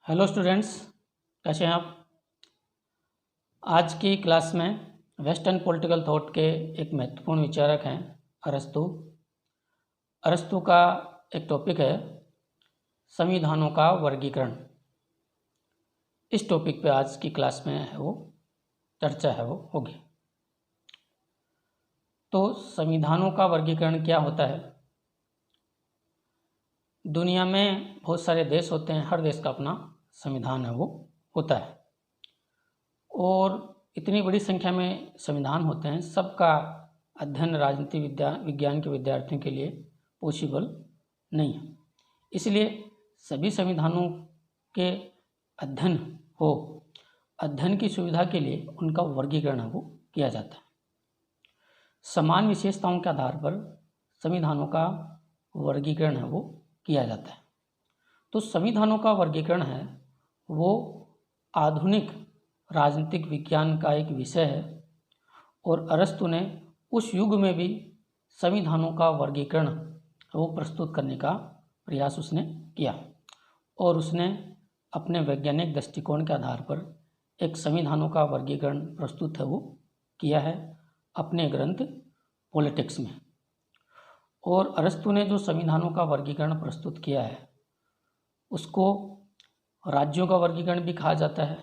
Hello students, कैसे हैं आप। आज की क्लास में वेस्टर्न पॉलिटिकल थॉट के एक महत्वपूर्ण विचारक हैं अरस्तु। अरस्तु का एक टॉपिक है संविधानों का वर्गीकरण। इस टॉपिक पे आज की क्लास में है वो चर्चा होगी। तो संविधानों का वर्गीकरण क्या होता है। दुनिया में बहुत सारे देश होते हैं, हर देश का अपना संविधान है वो होता है, और इतनी बड़ी संख्या में संविधान होते हैं, सबका अध्ययन राजनीति विज्ञान के विद्यार्थियों के लिए पॉसिबल नहीं है। इसलिए सभी संविधानों के अध्ययन की सुविधा के लिए उनका वर्गीकरण है वो किया जाता है। समान विशेषताओं के आधार पर संविधानों का वर्गीकरण है वो किया जाता है। तो संविधानों का वर्गीकरण है वो आधुनिक राजनीतिक विज्ञान का एक विषय है, और अरस्तु ने उस युग में भी संविधानों का वर्गीकरण वो प्रस्तुत करने का प्रयास उसने किया, और उसने अपने वैज्ञानिक दृष्टिकोण के आधार पर एक संविधानों का वर्गीकरण प्रस्तुत है वो किया है अपने ग्रंथ पॉलिटिक्स में। और अरस्तु ने जो संविधानों का वर्गीकरण प्रस्तुत किया है उसको राज्यों का वर्गीकरण भी कहा जाता है,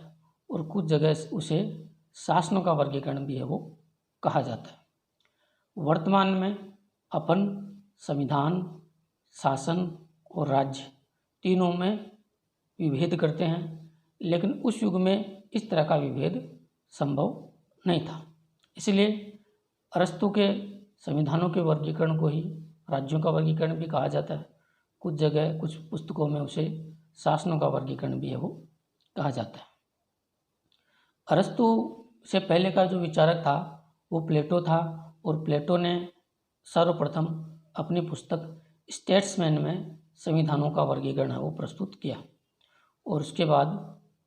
और कुछ जगह उसे शासनों का वर्गीकरण भी है वो कहा जाता है। वर्तमान में अपन संविधान, शासन और राज्य तीनों में विभेद करते हैं, लेकिन उस युग में इस तरह का विभेद संभव नहीं था। इसलिए अरस्तु के संविधानों के वर्गीकरण को ही राज्यों का वर्गीकरण भी कहा जाता है। कुछ जगह कुछ पुस्तकों में उसे शासनों का वर्गीकरण भी है वो कहा जाता है। अरस्तु से पहले का जो विचारक था वो प्लेटो था, और प्लेटो ने सर्वप्रथम अपनी पुस्तक स्टेट्समैन में संविधानों का वर्गीकरण है वो प्रस्तुत किया, और उसके बाद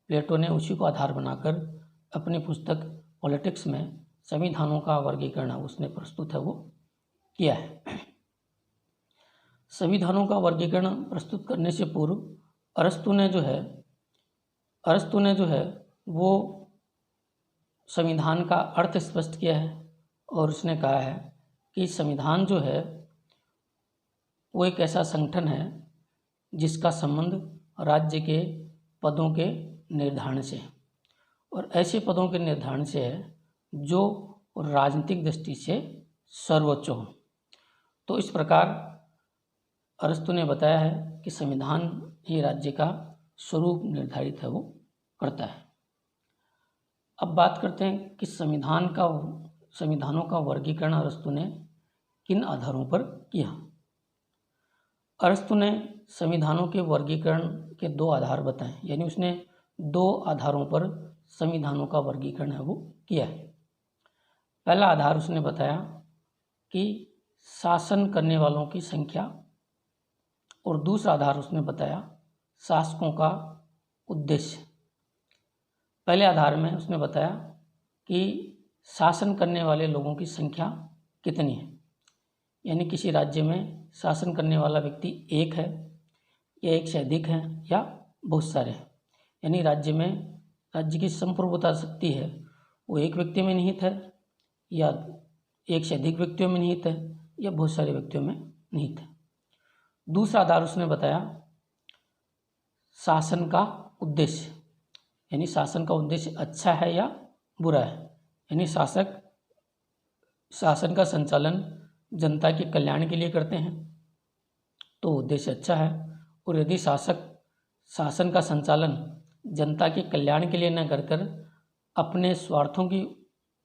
प्लेटो ने उसी को आधार बनाकर अपनी पुस्तक पॉलिटिक्स में संविधानों का वर्गीकरण उसने प्रस्तुत है वो किया है। संविधानों का वर्गीकरण प्रस्तुत करने से पूर्व अरस्तु ने जो है वो संविधान का अर्थ स्पष्ट किया है, और उसने कहा है कि संविधान जो है वो एक ऐसा संगठन है जिसका संबंध राज्य के पदों के निर्धारण से है, और ऐसे पदों के निर्धारण से है जो राजनीतिक दृष्टि से सर्वोच्च हो। तो इस प्रकार अरस्तु ने बताया है कि संविधान ही राज्य का स्वरूप निर्धारित है वो करता है। अब बात करते हैं कि संविधानों का वर्गीकरण अरस्तु ने किन आधारों पर किया। अरस्तु ने संविधानों के वर्गीकरण के दो आधार बताए, यानी उसने दो आधारों पर संविधानों का वर्गीकरण है वो किया है। पहला आधार उसने बताया कि शासन करने वालों की संख्या, और दूसरा आधार उसने बताया शासकों का उद्देश्य। पहले आधार में उसने बताया कि शासन करने वाले लोगों की संख्या कितनी है, यानी किसी राज्य में शासन करने वाला व्यक्ति एक है या एक से अधिक है या बहुत सारे हैं, यानी राज्य की संप्रभुता शक्ति है वो एक व्यक्ति में निहित है, या एक से अधिक व्यक्तियों में निहित है, या बहुत सारे व्यक्तियों में निहित है। दूसरा आधार उसने बताया शासन का उद्देश्य, यानी शासन का उद्देश्य अच्छा है या बुरा है, यानी शासन का संचालन जनता के कल्याण के लिए करते हैं तो उद्देश्य अच्छा है, और यदि शासन का संचालन जनता के कल्याण के लिए न कर अपने स्वार्थों की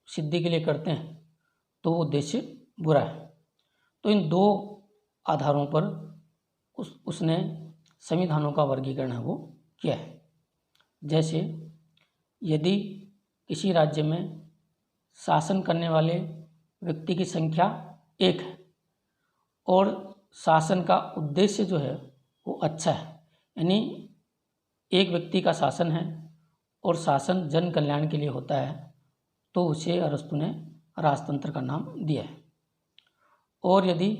सिद्धि के लिए करते हैं तो वो उद्देश्य बुरा है। तो इन दो आधारों पर उसने संविधानों का वर्गीकरण है वो किया है। जैसे यदि किसी राज्य में शासन करने वाले व्यक्ति की संख्या एक है और शासन का उद्देश्य जो है वो अच्छा है, यानी एक व्यक्ति का शासन है और शासन जन कल्याण के लिए होता है, तो उसे अरस्तु ने राजतंत्र का नाम दिया है। और यदि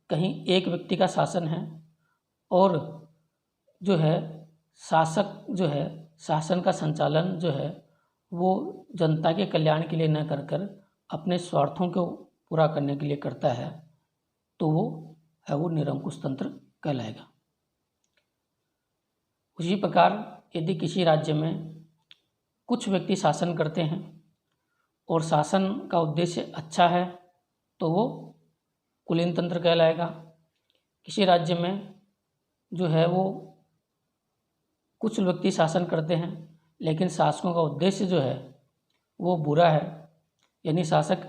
कहीं एक व्यक्ति का शासन है और जो है शासक जो है शासन का संचालन जो है वो जनता के कल्याण के लिए न कर अपने स्वार्थों को पूरा करने के लिए करता है तो वो निरंकुश तंत्र कहलाएगा। उसी प्रकार यदि किसी राज्य में कुछ व्यक्ति शासन करते हैं और शासन का उद्देश्य अच्छा है तो वो कुलीन तंत्र कहलाएगा। किसी राज्य में जो है वो कुछ व्यक्ति शासन करते हैं लेकिन शासकों का उद्देश्य जो है वो बुरा है, यानी शासक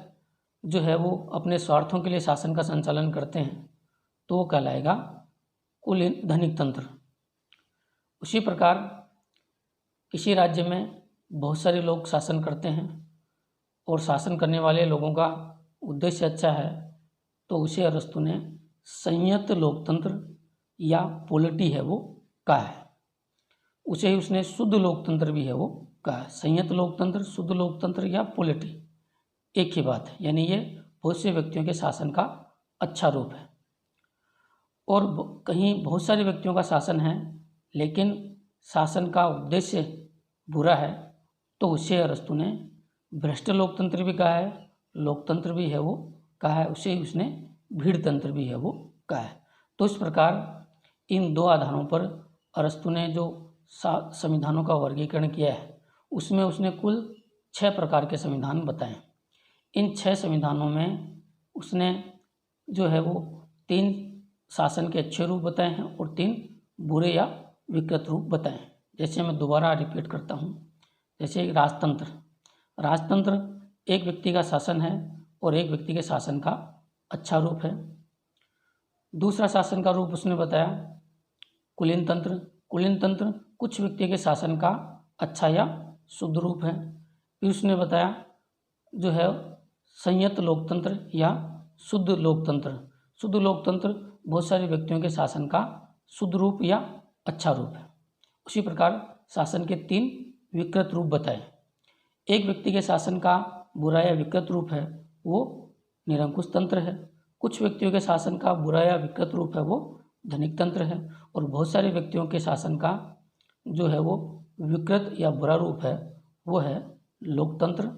जो है वो अपने स्वार्थों के लिए शासन का संचालन करते हैं तो वो कहलाएगा कुलीन धनिक तंत्र। उसी प्रकार किसी राज्य में बहुत सारे लोग शासन करते हैं और शासन करने वाले लोगों का उद्देश्य अच्छा है तो उसे अरस्तु ने संयत लोकतंत्र या पोलिटी है वो कहा है। उसे ही उसने शुद्ध लोकतंत्र भी है वो कहा है। संयत लोकतंत्र, शुद्ध लोकतंत्र या पोलिटी एक ही बात है, यानी ये बहुत से व्यक्तियों के शासन का अच्छा रूप है। और कहीं बहुत सारे व्यक्तियों का शासन है लेकिन शासन का उद्देश्य बुरा है तो उसे अरस्तु ने भ्रष्ट लोकतंत्र भी कहा है, लोकतंत्र भी है वो कहा है, उसे ही उसने भीड़ तंत्र भी है वो कहा है। तो इस प्रकार इन दो आधारों पर अरस्तु ने जो संविधानों का वर्गीकरण किया है उसमें उसने कुल 6 प्रकार के संविधान बताए। इन 6 संविधानों में उसने जो है वो 3 शासन के अच्छे रूप बताए हैं और 3 बुरे या विकृत रूप बताए हैं। जैसे मैं दोबारा रिपीट करता हूँ, जैसे राजतंत्र। राजतंत्र एक व्यक्ति का शासन है और एक व्यक्ति के शासन का अच्छा रूप है। दूसरा शासन का रूप उसने बताया कुलीन तंत्र। कुलीन तंत्र कुछ व्यक्ति के शासन का अच्छा या शुद्ध रूप है। फिर उसने बताया जो है संयत लोकतंत्र या शुद्ध लोकतंत्र। शुद्ध लोकतंत्र बहुत सारे व्यक्तियों के शासन का शुद्ध रूप या अच्छा रूप है। उसी प्रकार शासन के 3 विकृत रूप बताए। एक व्यक्ति के शासन का बुरा या विकृत रूप है वो निरंकुश तंत्र है। कुछ व्यक्तियों के शासन का बुरा या विकृत रूप है वो धनिक तंत्र है। और बहुत सारे व्यक्तियों के शासन का जो है वो विकृत या बुरा रूप है वो है लोकतंत्र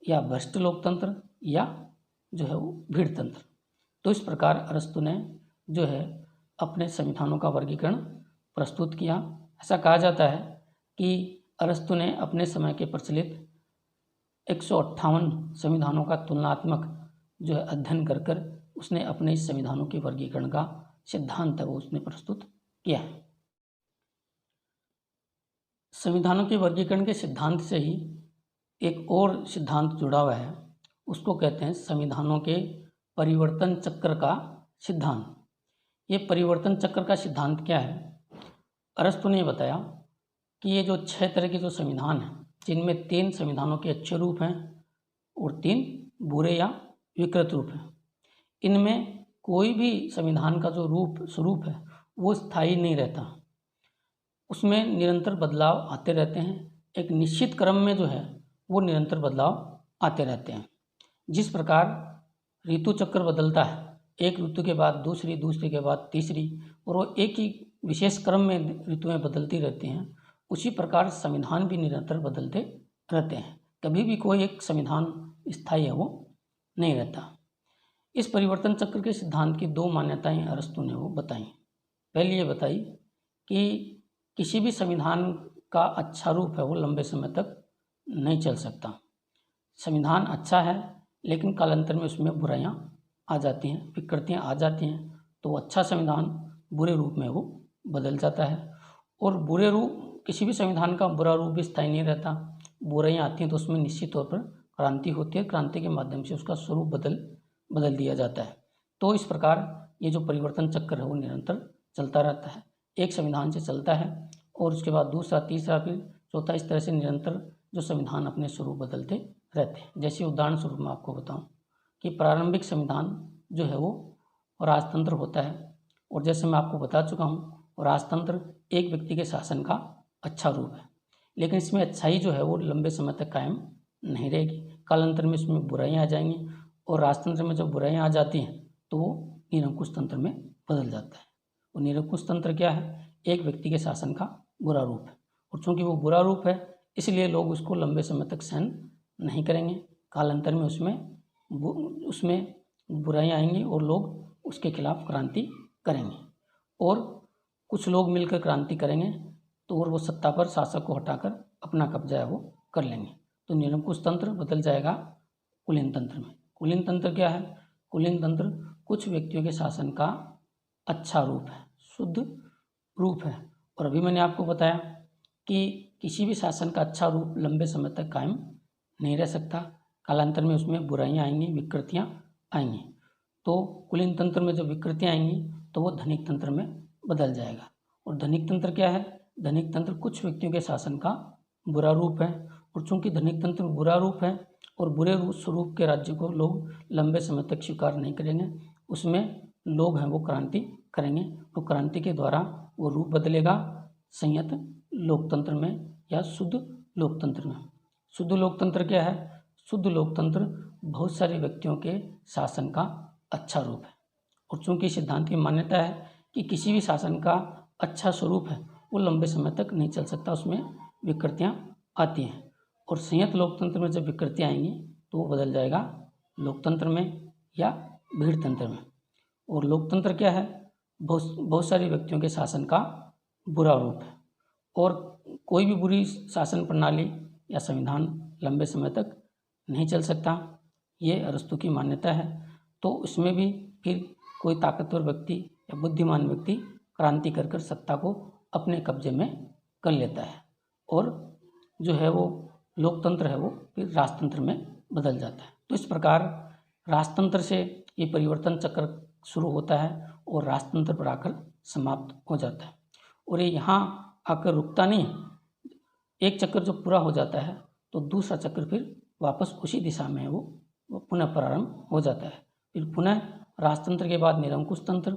या भ्रष्ट लोकतंत्र या जो है वो भीड़ तंत्र। तो इस प्रकार अरस्तु ने जो है अपने संविधानों का वर्गीकरण प्रस्तुत किया। ऐसा कहा जाता है कि अरस्तु ने अपने समय के प्रचलित 158 संविधानों का तुलनात्मक जो है अध्ययन कर उसने अपने इस संविधानों के वर्गीकरण का सिद्धांत है वो उसने प्रस्तुत किया है। संविधानों के वर्गीकरण के सिद्धांत से ही एक और सिद्धांत जुड़ा हुआ है, उसको कहते हैं संविधानों के परिवर्तन चक्र का सिद्धांत। ये परिवर्तन चक्र का सिद्धांत क्या है? अरस्तु ने बताया कि ये जो 6 तरह के जो संविधान हैं जिनमें 3 संविधानों के अच्छे रूप हैं और 3 बुरे या विकृत रूप हैं, इनमें कोई भी संविधान का जो स्वरूप है वो स्थायी नहीं रहता, उसमें निरंतर बदलाव आते रहते हैं। एक निश्चित क्रम में जो है वो निरंतर बदलाव आते रहते हैं। जिस प्रकार ऋतु चक्र बदलता है, एक ऋतु के बाद दूसरी, दूसरी के बाद तीसरी, और वो एक ही विशेष क्रम में ऋतुएं बदलती रहती हैं, उसी प्रकार संविधान भी निरंतर बदलते रहते हैं। कभी भी कोई एक संविधान स्थायी है वो नहीं रहता। इस परिवर्तन चक्र के सिद्धांत की 2 मान्यताएं अरस्तु ने वो बताई। पहली ये बताई कि किसी भी संविधान का अच्छा रूप है वो लंबे समय तक नहीं चल सकता। संविधान अच्छा है लेकिन कालांतर में उसमें बुराइयां आ जाती हैं, विकृतियां आ जाती हैं, तो अच्छा संविधान बुरे रूप में वो बदल जाता है। और बुरे रूप, किसी भी संविधान का बुरा रूप भी स्थायी नहीं रहता। बुराइयां आती हैं तो उसमें निश्चित तौर पर क्रांति होती है, क्रांति के माध्यम से उसका स्वरूप बदल दिया जाता है। तो इस प्रकार ये जो परिवर्तन चक्र है वो निरंतर चलता रहता है। एक संविधान से चलता है और उसके बाद दूसरा, तीसरा, फिर चौथा, इस तरह से निरंतर जो संविधान अपने स्वरूप बदलते रहते हैं। जैसे उदाहरण स्वरूप मैं आपको बताऊं कि प्रारंभिक संविधान जो है वो राजतंत्र होता है, और जैसे मैं आपको बता चुका हूँ राजतंत्र एक व्यक्ति के शासन का अच्छा रूप है, लेकिन इसमें अच्छाई जो है वो लंबे समय तक कायम नहीं रहेगी। कालांतर में इसमें बुराइयाँ आ जाएंगी, और राजतंत्र में जब बुराइयाँ आ जाती हैं तो वो निरंकुश तंत्र में बदल जाता है। और निरंकुश तंत्र क्या है? एक व्यक्ति के शासन का बुरा रूप है, और चूंकि वो बुरा रूप है इसलिए लोग उसको लंबे समय तक सहन नहीं करेंगे। कालांतर में उसमें बुराइयां आएंगी और लोग उसके खिलाफ क्रांति करेंगे, और कुछ लोग मिलकर क्रांति करेंगे तो और वो सत्ता पर शासक को हटाकर अपना कब्जा है वो कर लेंगे। तो निरंकुश तंत्र बदल जाएगा कुलीन तंत्र में। कुलीन तंत्र क्या है? कुलीन तंत्र कुछ व्यक्तियों के शासन का अच्छा रूप है, शुद्ध रूप है। और अभी मैंने आपको बताया कि किसी भी शासन का अच्छा रूप लंबे समय तक कायम नहीं रह सकता, कालांतर में उसमें बुराइयां आएंगी, विकृतियां आएंगी। तो कुलीन तंत्र में जब विकृतियां आएंगी तो वो धनिक तंत्र में बदल जाएगा। और धनिक तंत्र क्या है? धनिक तंत्र कुछ व्यक्तियों के शासन का बुरा रूप है, और चूंकि धनिक तंत्र बुरा रूप है और बुरे स्वरूप के राज्य को लोग लंबे समय तक स्वीकार नहीं करेंगे, उसमें लोग हैं वो क्रांति करेंगे। तो क्रांति के द्वारा वो रूप बदलेगा संयत लोकतंत्र में या शुद्ध लोकतंत्र में। शुद्ध लोकतंत्र क्या है? शुद्ध लोकतंत्र बहुत सारे व्यक्तियों के शासन का अच्छा रूप है, और चूंकि सिद्धांत की मान्यता है कि किसी भी शासन का अच्छा स्वरूप है वो लंबे समय तक नहीं चल सकता, उसमें विकृतियां आती हैं। और संयत लोकतंत्र में जब विकृतियां आएंगी तो वो बदल जाएगा लोकतंत्र में या भीड़ तंत्र में। और लोकतंत्र क्या है? बहुत सारे व्यक्तियों के शासन का बुरा रूप है, और कोई भी बुरी शासन प्रणाली या संविधान लंबे समय तक नहीं चल सकता, ये अरस्तु की मान्यता है। तो इसमें भी फिर कोई ताकतवर व्यक्ति या बुद्धिमान व्यक्ति क्रांति कर सत्ता को अपने कब्जे में कर लेता है, और जो है वो लोकतंत्र है वो फिर राजतंत्र में बदल जाता है। तो इस प्रकार राजतंत्र से ये परिवर्तन चक्र शुरू होता है और राजतंत्र पर आकर समाप्त हो जाता है। और ये यहाँ आकर रुकता नहीं, एक चक्र जब पूरा हो जाता है तो दूसरा चक्र फिर वापस उसी दिशा में है वो पुनः प्रारंभ हो जाता है। फिर पुनः राजतंत्र के बाद निरंकुश तंत्र,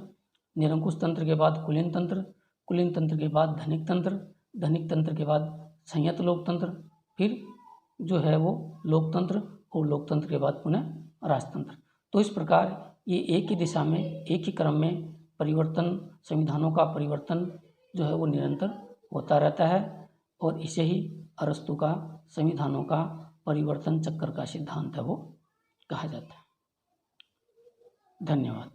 निरंकुश तंत्र के बाद कुलीन तंत्र, कुलीन तंत्र के बाद धनिक तंत्र, धनिक तंत्र के बाद संयत लोकतंत्र, फिर जो है वो लोकतंत्र, और लोकतंत्र के बाद पुनः राजतंत्र। तो इस प्रकार ये एक ही दिशा में, एक ही क्रम में परिवर्तन, संविधानों का परिवर्तन जो है वो निरंतर होता रहता है, और इसे ही अरस्तु का संविधानों का परिवर्तन चक्र का सिद्धांत है वो कहा जाता है। धन्यवाद।